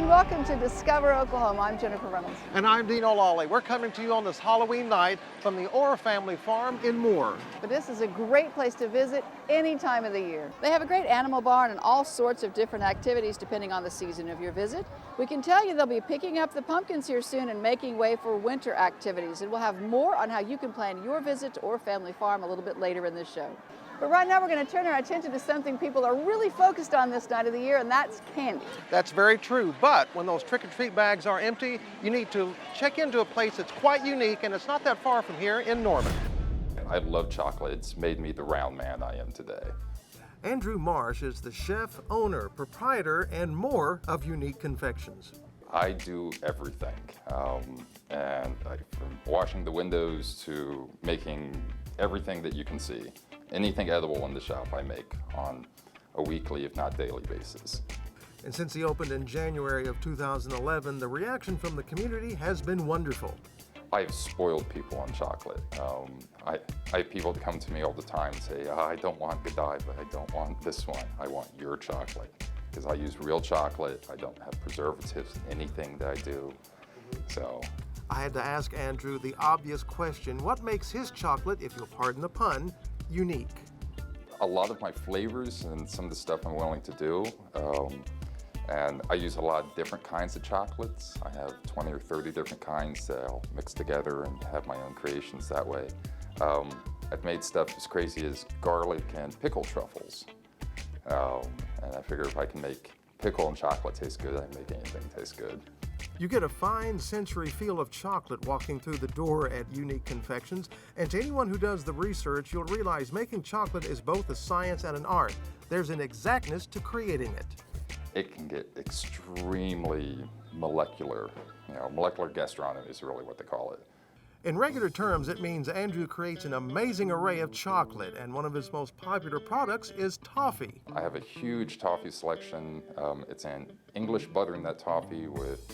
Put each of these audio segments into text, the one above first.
and welcome to Discover Oklahoma. I'm Jennifer Reynolds. And I'm Dean O'Lawley. We're coming to you on this Halloween night from the Orr family farm in Moore. But this is a great place to visit any time of the year. They have a great animal barn and all sorts of different activities depending on the season of your visit. We can tell you they'll be picking up the pumpkins here soon and making way for winter activities. And we'll have more on how you can plan your visit to Orr family farm a little bit later in this show. But right now we're going to turn our attention to something people are really focused on this night of the year, and that's candy. That's very true, but when those trick-or-treat bags are empty, you need to check into a place that's quite unique, and it's not that far from here in Norman. I love chocolate. It's made me the round man I am today. Andrew Marsh is the chef, owner, proprietor, and more of Unique Confections. I do everything, from washing the windows to making everything that you can see. Anything edible in the shop I make on a weekly, if not daily basis. And since he opened in January of 2011, the reaction from the community has been wonderful. I've spoiled people on chocolate. I have people that come to me all the time and say, I don't want Godiva, I don't want this one, I want your chocolate. Because I use real chocolate, I don't have preservatives in anything that I do, so. I had to ask Andrew the obvious question, what makes his chocolate, if you'll pardon the pun, unique? A lot of my flavors and some of the stuff I'm willing to do, and I use a lot of different kinds of chocolates. I have 20 or 30 different kinds that I'll mix together and have my own creations that way. I've made stuff as crazy as garlic and pickle truffles. And I figure if I can make pickle and chocolate taste good, I can make anything taste good. You get a fine sensory feel of chocolate walking through the door at Unique Confections, and to anyone who does the research, you'll realize making chocolate is both a science and an art. There's an exactness to creating it. It can get extremely molecular. Molecular gastronomy is really what they call it. In regular terms, it means Andrew creates an amazing array of chocolate, and one of his most popular products is toffee. I have a huge toffee selection. It's an English butternut toffee with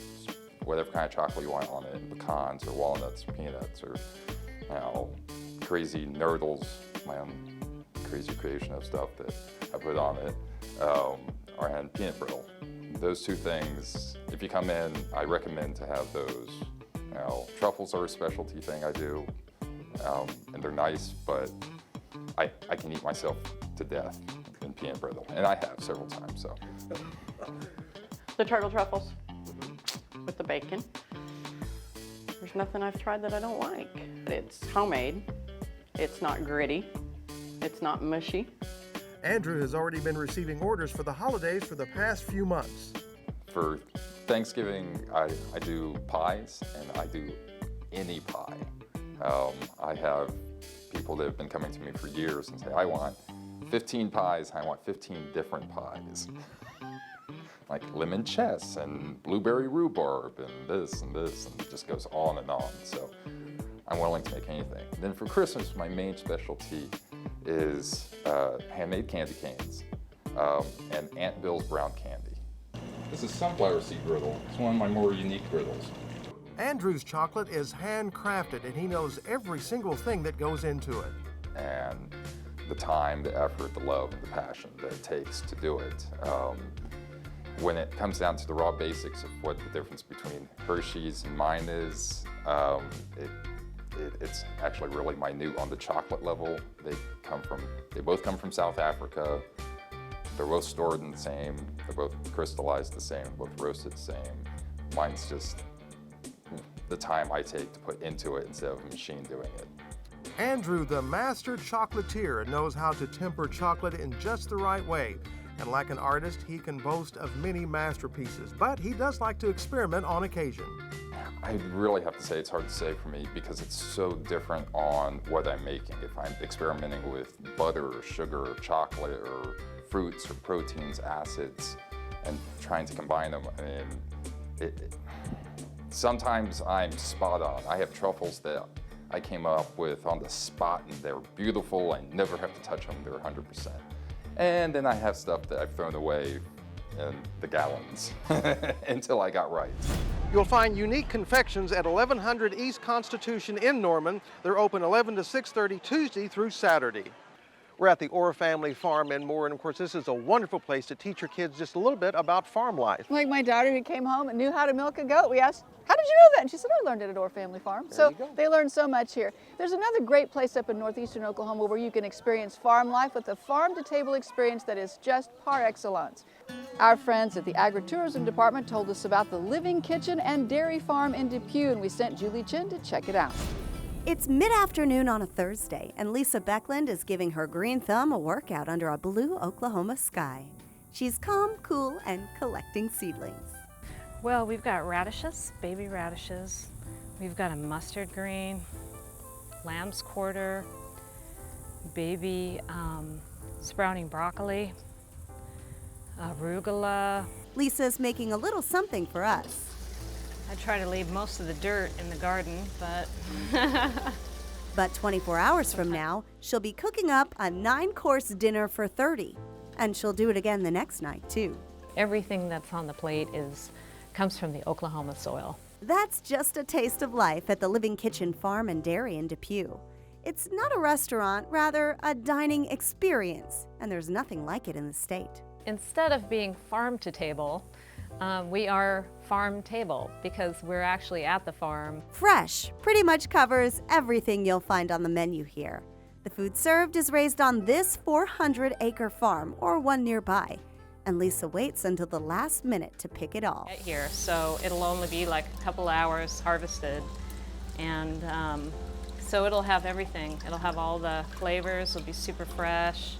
whatever kind of chocolate you want on it, pecans or walnuts or peanuts or crazy nurdles, my own crazy creation of stuff that I put on it, and peanut brittle. Those two things, if you come in, I recommend to have those. Truffles are a specialty thing I do, and they're nice, but I can eat myself to death in peanut brittle, and I have several times, so. The turtle truffles with the bacon. There's nothing I've tried that I don't like. It's homemade, it's not gritty, it's not mushy. Andrew has already been receiving orders for the holidays for the past few months. For Thanksgiving, I do pies, and I do any pie. I have people that have been coming to me for years and say, I want 15 pies, I want 15 different pies. Like lemon chess and blueberry rhubarb and this, and it just goes on and on. So I'm willing to make anything. And then for Christmas, my main specialty is handmade candy canes and Aunt Bill's brown candy. This is sunflower seed griddle. It's one of my more unique griddles. Andrew's chocolate is handcrafted, and he knows every single thing that goes into it. And the time, the effort, the love, and the passion that it takes to do it. When it comes down to the raw basics of what the difference between Hershey's and mine is, it's actually really minute on the chocolate level. They both come from South Africa. They're both stored in the same, they're both crystallized the same, both roasted the same. Mine's just the time I take to put into it instead of a machine doing it. Andrew, the master chocolatier, knows how to temper chocolate in just the right way. And like an artist, he can boast of many masterpieces, but he does like to experiment on occasion. I really have to say it's hard to say for me because it's so different on what I'm making. If I'm experimenting with butter or sugar or chocolate or fruits or proteins, acids, and trying to combine them, sometimes I'm spot on. I have truffles that I came up with on the spot and they're beautiful. I never have to touch them, they're 100%. And then I have stuff that I've thrown away in the gallons until I got right. You'll find Unique Confections at 1100 East Constitution in Norman. They're open 11 to 6:30 Tuesday through Saturday. We're at the Orr family farm in Moore, and of course this is a wonderful place to teach your kids just a little bit about farm life. Like my daughter who came home and knew how to milk a goat, we asked, how did you know that? And she said, I learned it at Orr Family Farm. So they learned so much here. There's another great place up in northeastern Oklahoma where you can experience farm life with a farm-to-table experience that is just par excellence. Our friends at the Agritourism Department told us about the Living Kitchen and Dairy Farm in Depew, and we sent Julie Chin to check it out. It's mid-afternoon on a Thursday, and Lisa Beckland is giving her green thumb a workout under a blue Oklahoma sky. She's calm, cool, and collecting seedlings. Well, we've got radishes, baby radishes. We've got a mustard green, lamb's quarter, baby sprouting broccoli, arugula. Lisa's making a little something for us. I try to leave most of the dirt in the garden, but... But 24 hours from now, she'll be cooking up a 9-course dinner for 30. And she'll do it again the next night, too. Everything that's on the plate comes from the Oklahoma soil. That's just a taste of life at the Living Kitchen Farm and Dairy in Depew. It's not a restaurant, rather a dining experience, and there's nothing like it in the state. Instead of being farm to table, we are farm table because we're actually at the farm. Fresh pretty much covers everything you'll find on the menu here. The food served is raised on this 400-acre farm or one nearby. And Lisa waits until the last minute to pick it all. Here, so it'll only be like a couple hours harvested, and so it'll have everything. It'll have all the flavors. It'll be super fresh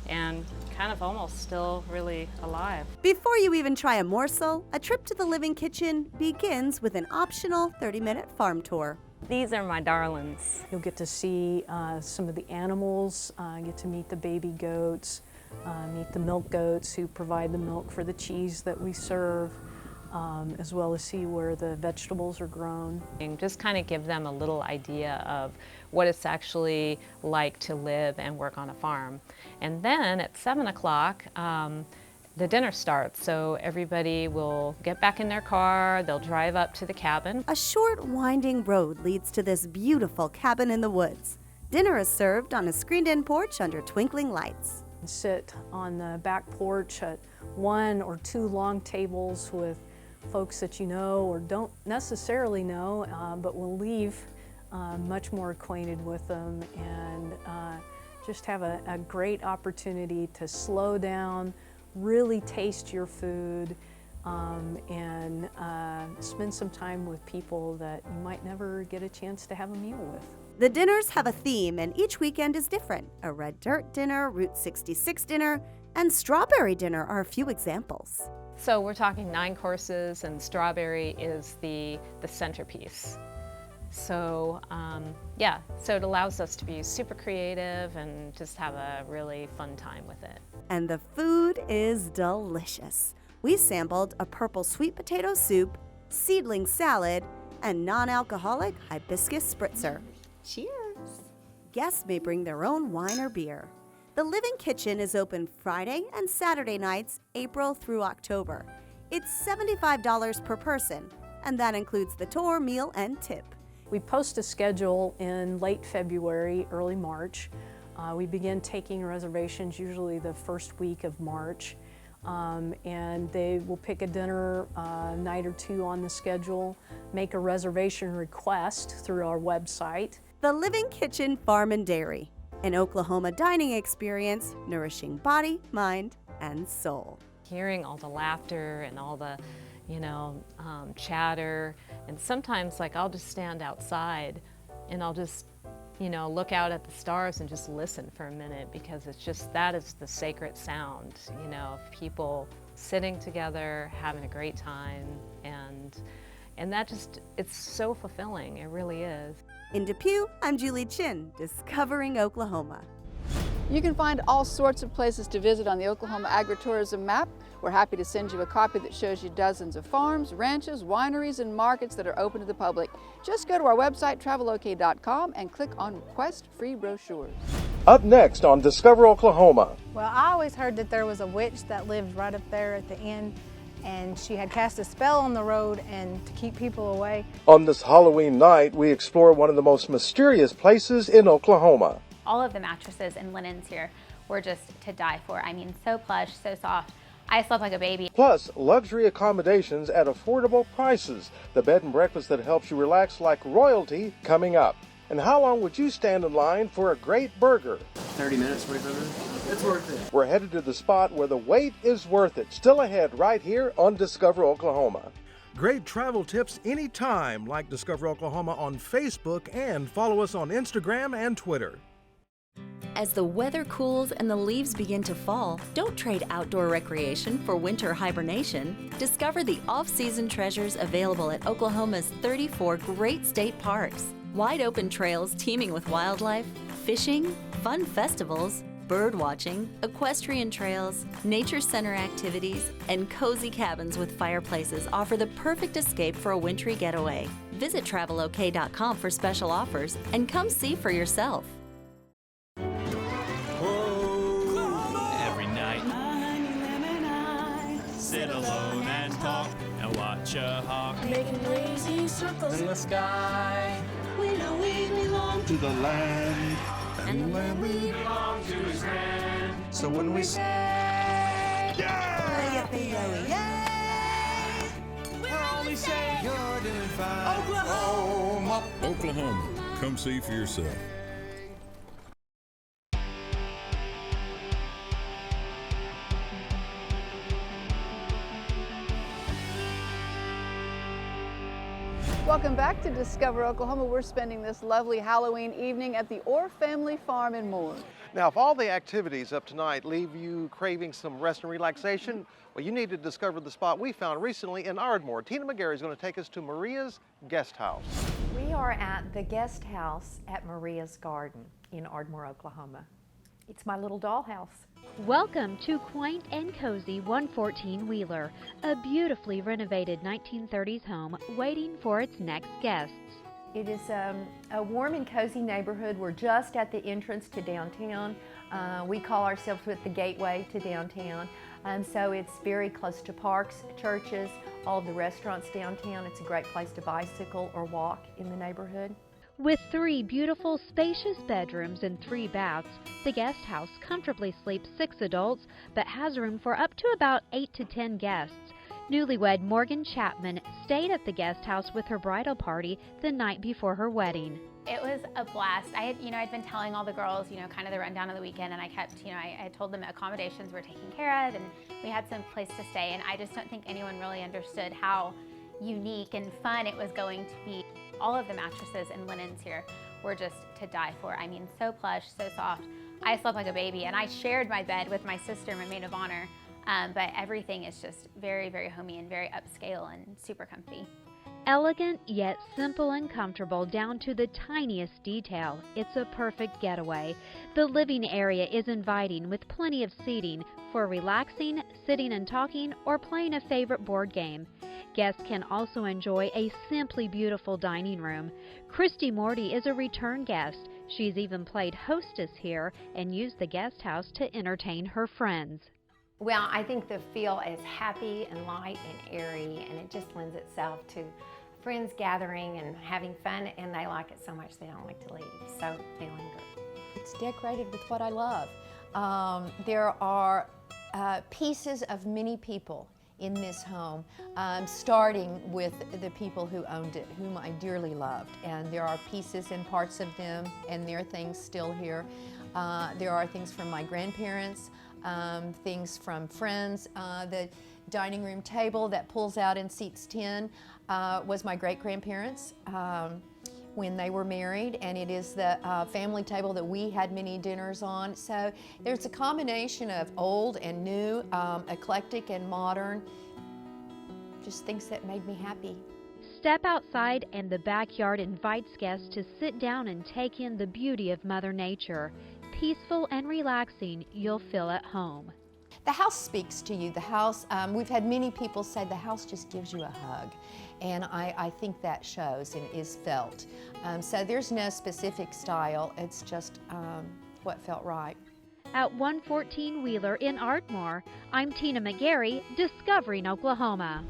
and kind of almost still really alive. Before you even try a morsel, a trip to the Living Kitchen begins with an optional 30-minute farm tour. These are my darlings. You'll get to see some of the animals, get to meet the baby goats, meet the milk goats who provide the milk for the cheese that we serve, as well as see where the vegetables are grown. And just kind of give them a little idea of what it's actually like to live and work on a farm. And then at 7 o'clock, the dinner starts, so everybody will get back in their car, they'll drive up to the cabin. A short, winding road leads to this beautiful cabin in the woods. Dinner is served on a screened-in porch under twinkling lights. Sit on the back porch at 1 or 2 long tables with folks that you know or don't necessarily know, but will leave much more acquainted with them, and just have a great opportunity to slow down, really taste your food, and spend some time with people that you might never get a chance to have a meal with. The dinners have a theme, and each weekend is different. A red dirt dinner, Route 66 dinner, and strawberry dinner are a few examples. So we're talking 9 courses, and strawberry is the centerpiece. So yeah, so it allows us to be super creative and just have a really fun time with it. And the food is delicious. We sampled a purple sweet potato soup, seedling salad, and non-alcoholic hibiscus spritzer. Cheers! Guests may bring their own wine or beer. The Living Kitchen is open Friday and Saturday nights, April through October. It's $75 per person, and that includes the tour, meal, and tip. We post a schedule in late February, early March. We begin taking reservations usually the first week of March, and they will pick a dinner night or 2 on the schedule, make a reservation request through our website. The Living Kitchen Farm and Dairy, an Oklahoma dining experience nourishing body, mind, and soul. Hearing all the laughter and all the, chatter, and sometimes I'll just stand outside and I'll just, look out at the stars and just listen for a minute, because that is the sacred sound, of people sitting together, having a great time, and that it's so fulfilling, it really is. In Depew, I'm Julie Chin, discovering Oklahoma. You can find all sorts of places to visit on the Oklahoma Agritourism map. We're happy to send you a copy that shows you dozens of farms, ranches, wineries, and markets that are open to the public. Just go to our website, travelok.com, and click on Request Free Brochures. Up next on Discover Oklahoma. Well, I always heard that there was a witch that lived right up there at the end, and she had cast a spell on the road and to keep people away. On this Halloween night, we explore one of the most mysterious places in Oklahoma. All of the mattresses and linens here were just to die for. I mean, so plush, so soft. I slept like a baby. Plus, luxury accommodations at affordable prices. The bed and breakfast that helps you relax like royalty coming up. And how long would you stand in line for a great burger? 30 minutes, 45 minutes. It's worth it. We're headed to the spot where the wait is worth it. Still ahead right here on Discover Oklahoma. Great travel tips anytime. Like Discover Oklahoma on Facebook and follow us on Instagram and Twitter. As the weather cools and the leaves begin to fall, don't trade outdoor recreation for winter hibernation. Discover the off-season treasures available at Oklahoma's 34 great state parks. Wide open trails teeming with wildlife, fishing, fun festivals, bird watching, equestrian trails, nature center activities, and cozy cabins with fireplaces offer the perfect escape for a wintry getaway. Visit travelok.com for special offers and come see for yourself. Every night, sit alone and talk and watch a hawk making lazy circles in the sky. We know we belong to the land, and the land we belong to is grand. So when we say, yeah, we're only saying you're doing fine. Oklahoma, Oklahoma, come see for yourself. Welcome back to Discover Oklahoma. We're spending this lovely Halloween evening at the Orr Family Farm in Moore. Now, if all the activities of tonight leave you craving some rest and relaxation, well, you need to discover the spot we found recently in Ardmore. Tina McGarry is going to take us to Maria's Guest House. We are at the guest house at Maria's Garden in Ardmore, Oklahoma. It's my little dollhouse. Welcome to quaint and cozy 114 Wheeler, a beautifully renovated 1930s home waiting for its next guests. It is a warm and cozy neighborhood. We're just at the entrance to downtown. We call ourselves with the gateway to downtown. So it's very close to parks, churches, all of the restaurants downtown. It's a great place to bicycle or walk in the neighborhood. With 3 beautiful, spacious bedrooms and 3 baths, the guest house comfortably sleeps 6 adults, but has room for up to about 8 to 10 guests. Newlywed Morgan Chapman stayed at the guest house with her bridal party the night before her wedding. It was a blast. I'd been telling all the girls, kind of the rundown of the weekend, and I kept, I had told them accommodations were taken care of, and we had some place to stay, and I just don't think anyone really understood how unique and fun it was going to be. All of the mattresses and linens here were just to die for. I mean, so plush, so soft. I slept like a baby, and I shared my bed with my sister, my maid of honor, but everything is just very, very homey and very upscale and super comfy. Elegant yet simple and comfortable down to the tiniest detail, it's a perfect getaway. The living area is inviting with plenty of seating for relaxing, sitting and talking, or playing a favorite board game. Guests can also enjoy a simply beautiful dining room. Christy Morty is a return guest. She's even played hostess here and used the guest house to entertain her friends. Well, I think the feel is happy and light and airy, and it just lends itself to friends gathering and having fun, and they like it so much they don't like to leave, so they linger. It's decorated with what I love. There are pieces of many people in this home, starting with the people who owned it, whom I dearly loved. And there are pieces and parts of them, and there are things still here. There are things from my grandparents, things from friends. The dining room table that pulls out and seats 10 was my great-grandparents when they were married, and it is the family table that we had many dinners on. So there's a combination of old and new, eclectic and modern, just things that made me happy. Step outside and the backyard invites guests to sit down and take in the beauty of Mother Nature. Peaceful and relaxing, you'll feel at home. The house speaks to you. The house, we've had many people say the house just gives you a hug. And I think that shows and is felt. So there's no specific style, it's just what felt right. At 114 Wheeler in Ardmore, I'm Tina McGarry, Discovering Oklahoma.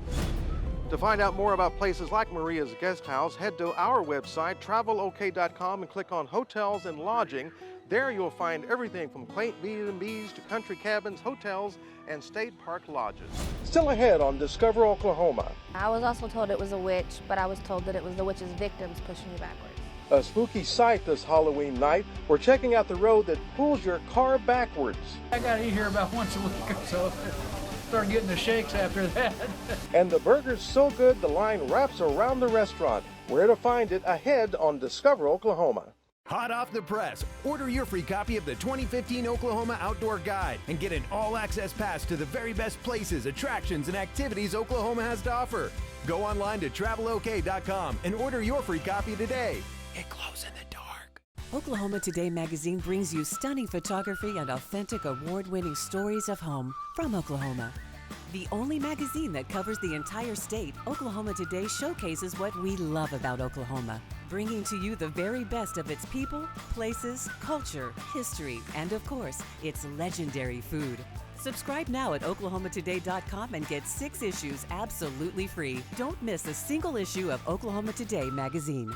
To find out more about places like Maria's Guest House, head to our website, travelok.com, and click on Hotels and Lodging. There you'll find everything from quaint B&Bs to country cabins, hotels, and state park lodges. Still ahead on Discover Oklahoma. I was also told it was a witch, but I was told that it was the witch's victims pushing me backwards. A spooky sight this Halloween night. We're checking out the road that pulls your car backwards. I got to eat here about once a week or so. Start getting the shakes after that. And the burger's so good the line wraps around the restaurant. Where to find it ahead on Discover Oklahoma. Hot off the press, order your free copy of the 2015 Oklahoma Outdoor Guide and get an all-access pass to the very best places, attractions, and activities Oklahoma has to offer. Go online to travelok.com and order your free copy today. It glows in the dark. Oklahoma Today magazine brings you stunning photography and authentic award-winning stories of home from Oklahoma. The only magazine that covers the entire state, Oklahoma Today showcases what we love about Oklahoma, bringing to you the very best of its people, places, culture, history, and of course, its legendary food. Subscribe now at oklahomatoday.com and get 6 issues absolutely free. Don't miss a single issue of Oklahoma Today magazine.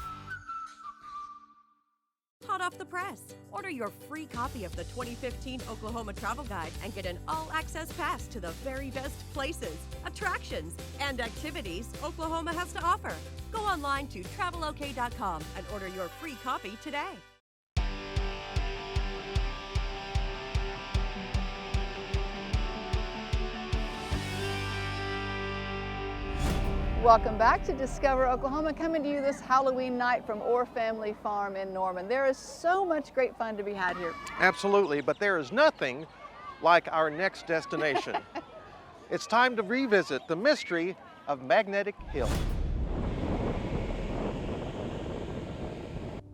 Hot off the press. Order your free copy of the 2015 Oklahoma Travel Guide and get an all-access pass to the very best places, attractions, and activities Oklahoma has to offer. Go online to travelok.com and order your free copy today. Welcome back to Discover Oklahoma, coming to you this Halloween night from Orr Family Farm in Norman. There is so much great fun to be had here. Absolutely, but there is nothing like our next destination. It's time to revisit the mystery of Magnetic Hill.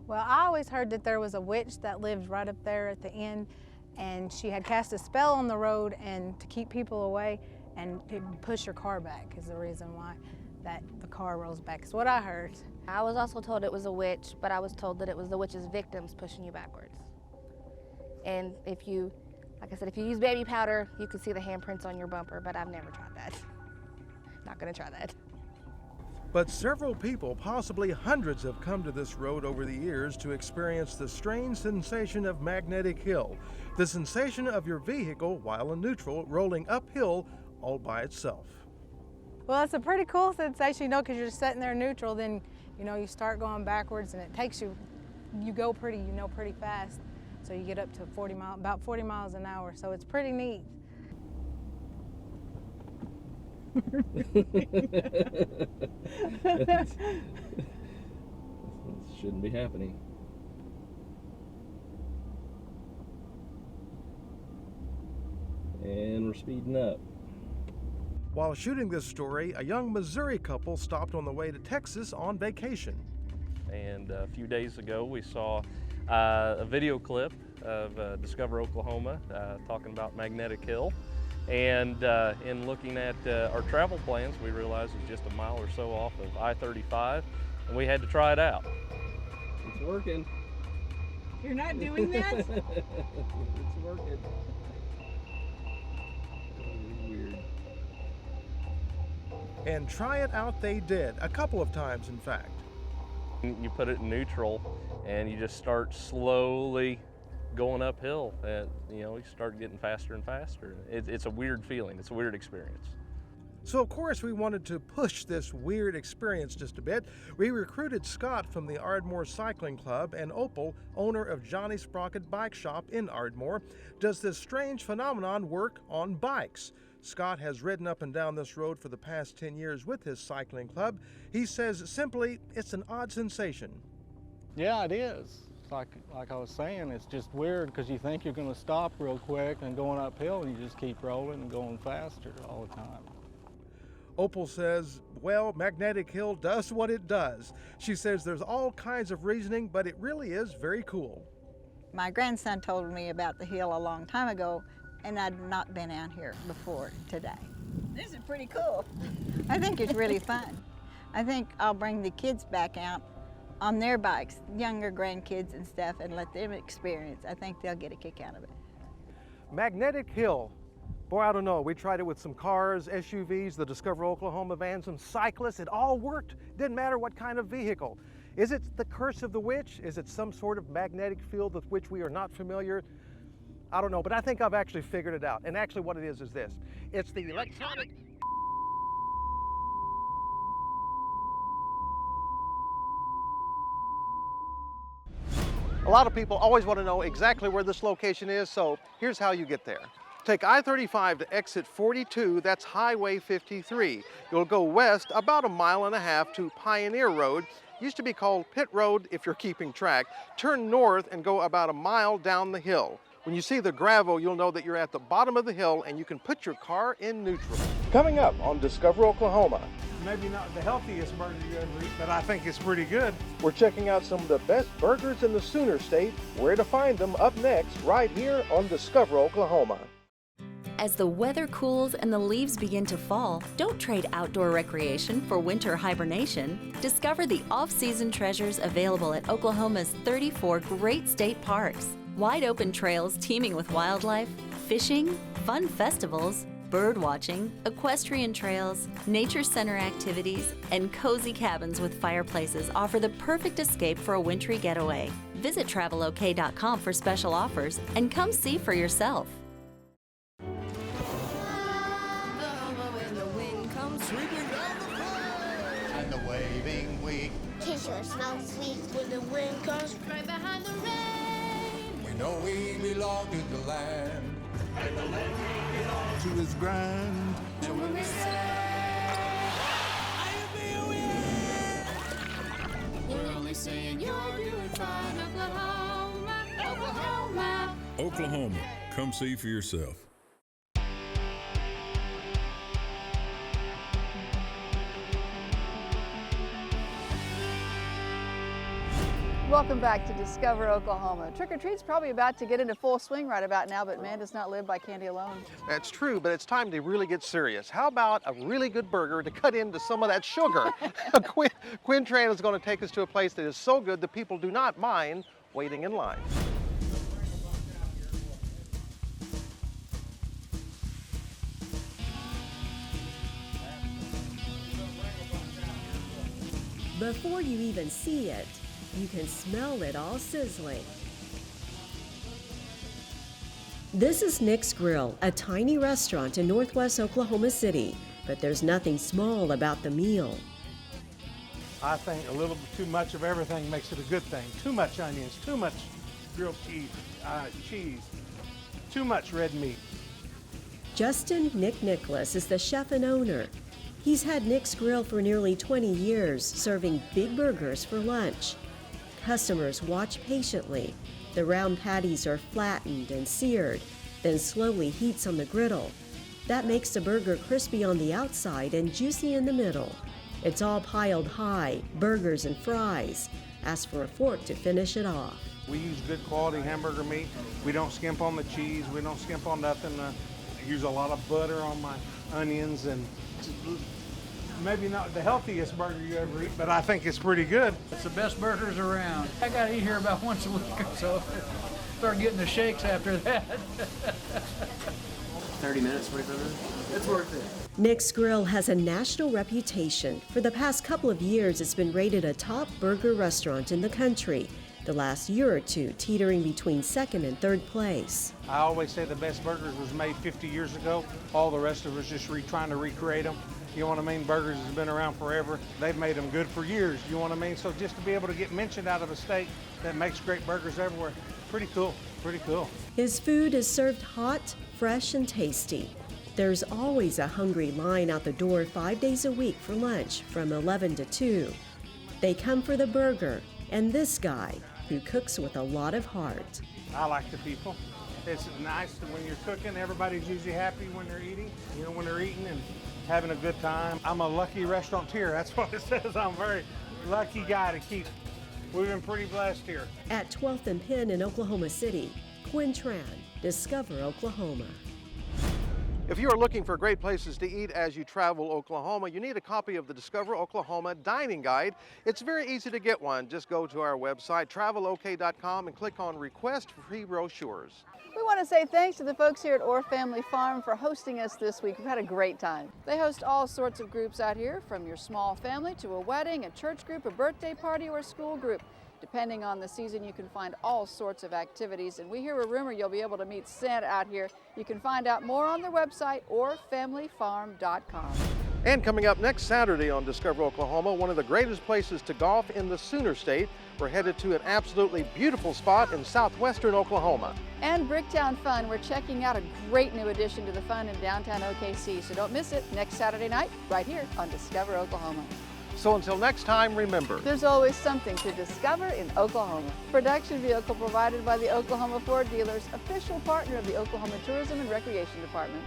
Well, I always heard that there was a witch that lived right up there at the end, and she had cast a spell on the road and to keep people away and to push your car back is the reason why that the car rolls back. Is what I heard. I was also told it was a witch, but I was told that it was the witch's victims pushing you backwards. And if you, like I said, if you use baby powder, you can see the handprints on your bumper, but I've never tried that. Not gonna try that. But several people, possibly hundreds, have come to this road over the years to experience the strange sensation of Magnetic Hill, the sensation of your vehicle while in neutral rolling uphill all by itself. Well, it's a pretty cool sensation, you know, because you're sitting there neutral, then, you know, you start going backwards and it takes you, you go pretty fast. So you get up to about 40 miles an hour, so it's pretty neat. This shouldn't be happening. And we're speeding up. While shooting this story, a young Missouri couple stopped on the way to Texas on vacation. And a few days ago, we saw a video clip of Discover Oklahoma talking about Magnetic Hill. And in looking at our travel plans, we realized it's just a mile or so off of I-35, and we had to try it out. It's working. You're not doing that? It's working. Weird. And try it out they did, a couple of times in fact. You put it in neutral and you just start slowly going uphill, and you know, you start getting faster and faster. It's a weird feeling, it's a weird experience. So of course we wanted to push this weird experience just a bit. We recruited Scott from the Ardmore Cycling Club, and Opal, owner of Johnny Sprocket Bike Shop in Ardmore. Does this strange phenomenon work on bikes? Scott has ridden up and down this road for the past 10 years with his cycling club. He says simply, it's an odd sensation. Yeah, it is. Like I was saying, it's just weird because you think you're going to stop real quick and going uphill, and you just keep rolling and going faster all the time. Opal says, well, Magnetic Hill does what it does. She says there's all kinds of reasoning, but it really is very cool. My grandson told me about the hill a long time ago, and I'd not been out here before today. This is pretty cool. I think it's really fun. I think I'll bring the kids back out on their bikes, younger grandkids and stuff, and let them experience. I think they'll get a kick out of it. Magnetic Hill. Boy, I don't know. We tried it with some cars, SUVs, the Discover Oklahoma vans, and cyclists. It all worked. Didn't matter what kind of vehicle. Is it the curse of the witch? Is it some sort of magnetic field with which we are not familiar? I don't know, but I think I've actually figured it out. And actually what it is this. It's the electronic. A lot of people always want to know exactly where this location is, so here's how you get there. Take I-35 to exit 42, that's Highway 53. You'll go west about 1.5 miles to Pioneer Road. Used to be called Pit Road if you're keeping track. Turn north and go about 1 mile down the hill. When you see the gravel, you'll know that you're at the bottom of the hill and you can put your car in neutral. Coming up on Discover Oklahoma. Maybe not the healthiest burger you ever eat, but I think it's pretty good. We're checking out some of the best burgers in the Sooner State. Where to find them up next, right here on Discover Oklahoma. As the weather cools and the leaves begin to fall, don't trade outdoor recreation for winter hibernation. Discover the off-season treasures available at Oklahoma's 34 great state parks. Wide open trails teeming with wildlife, fishing, fun festivals, bird watching, equestrian trails, nature center activities, and cozy cabins with fireplaces offer the perfect escape for a wintry getaway. Visit travelok.com for special offers and come see for yourself. And the waving wheat. Kiss your snow sweet when the wind comes right behind the rain. We know we belong to the land, and the land we belong to is grand. And when we say, we're only saying you're doing fine, Oklahoma, Oklahoma. Oklahoma, come see for yourself. Welcome back to Discover Oklahoma. Trick-or-treat's probably about to get into full swing right about now, but man does not live by candy alone. That's true, but it's time to really get serious. How about a really good burger to cut into some of that sugar? Quinn Tran is going to take us to a place that is so good that people do not mind waiting in line. Before you even see it, you can smell it all sizzling. This is Nick's Grill, a tiny restaurant in northwest Oklahoma City, but there's nothing small about the meal. I think a little bit too much of everything makes it a good thing. Too much onions, too much grilled cheese, too much red meat. Justin Nick Nicholas is the chef and owner. He's had Nick's Grill for nearly 20 years, serving big burgers for lunch. Customers watch patiently. The round patties are flattened and seared, then slowly heats on the griddle. That makes the burger crispy on the outside and juicy in the middle. It's all piled high, burgers and fries. Ask for a fork to finish it off. We use good quality hamburger meat. We don't skimp on the cheese. We don't skimp on nothing. I use a lot of butter on my onions, and maybe not the healthiest burger you ever eat, but I think it's pretty good. It's the best burgers around. I gotta eat here about once a week or so. Start getting the shakes after that. 30 minutes, 45 minutes. It's worth it. Nick's Grill has a national reputation. For the past couple of years, it's been rated a top burger restaurant in the country. The last year or two, teetering between second and third place. I always say the best burgers was made 50 years ago. All the rest of us just trying to recreate them. You know what I mean? Burgers has been around forever. They've made them good for years. You know what I mean? So just to be able to get mentioned out of a state that makes great burgers everywhere, pretty cool, pretty cool. His food is served hot, fresh, and tasty. There's always a hungry line out the door 5 days a week for lunch from 11 to 2. They come for the burger and this guy, who cooks with a lot of heart. I like the people. It's nice that when you're cooking, everybody's usually happy when they're eating. You know, when they're eating and having a good time. I'm a lucky restaurateur. That's what it says. I'm a very lucky guy to keep. We've been pretty blessed here. At 12th and Penn in Oklahoma City, Quinn Tran, Discover Oklahoma. If you are looking for great places to eat as you travel Oklahoma, you need a copy of the Discover Oklahoma Dining Guide. It's very easy to get one. Just go to our website, travelok.com, and click on Request Free Brochures. We want to say thanks to the folks here at Orr Family Farm for hosting us this week. We've had a great time. They host all sorts of groups out here, from your small family to a wedding, a church group, a birthday party, or a school group. Depending on the season, you can find all sorts of activities, and we hear a rumor you'll be able to meet Santa out here. You can find out more on their website, orrfamilyfarm.com. And coming up next Saturday on Discover Oklahoma, one of the greatest places to golf in the Sooner State. We're headed to an absolutely beautiful spot in southwestern Oklahoma. And Bricktown Fun, we're checking out a great new addition to the fun in downtown OKC, so don't miss it next Saturday night right here on Discover Oklahoma. So until next time, remember, there's always something to discover in Oklahoma. Production vehicle provided by the Oklahoma Ford Dealers, official partner of the Oklahoma Tourism and Recreation Department.